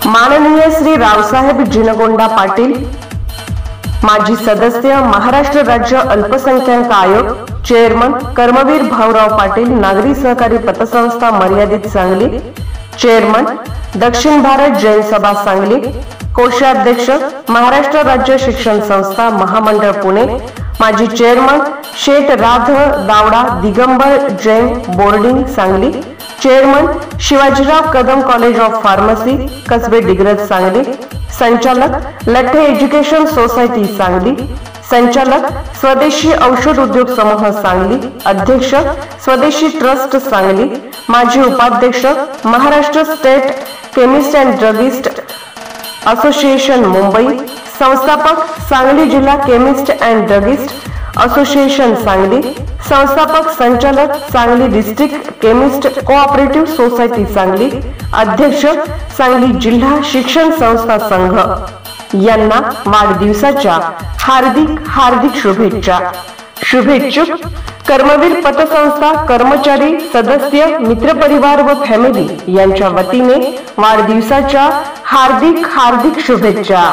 माननीय श्री रावसाहेब जिनगोंडा पाटील, माजी सदस्य, महाराष्ट्र राज्य अल्पसंख्याक आयोग, चेअरमन कर्मवीर भाऊराव पाटील, नागरी सहकारी पतसंस्था मर्यादित सांगली, चेअरमन दक्षिण भारत जैन सभा सांगली, कोषाध्यक्ष महाराष्ट्र राज्य शिक्षण संस्था महामंडळ पुणे, माजी चेअरमन शेठ राध Dawda Digambar Jain boarding Sangli, chairman Shivajirao Kadam college of pharmacy Kasabe Digraj Sangli, संचालक लठ्ठे एज्युकेशन सोसायटी सांगली, संचालक स्वदेशी औषध उद्योग समूह सांगली, अध्यक्ष स्वदेशी ट्रस्ट सांगली, माजी उपाध्यक्ष Maharashtra state chemist and druggist association Mumbai, संस्थापक सांगली जिल्हा chemist and druggist association Sangli, संस्थापक संचालक Sangli district chemist cooperative society Sangli, अध्यक्ष सांगली जिल्हा शिक्षण संस्था संघ यांना वाढदिवसाच्या हार्दिक शुभेच्छा। शुभेच्छुक कर्मवीर पतसंस्था कर्मचारी, सदस्य, मित्रपरिवार व फॅमिली यांच्या वतीने वाढदिवसाच्या हार्दिक शुभेच्छा।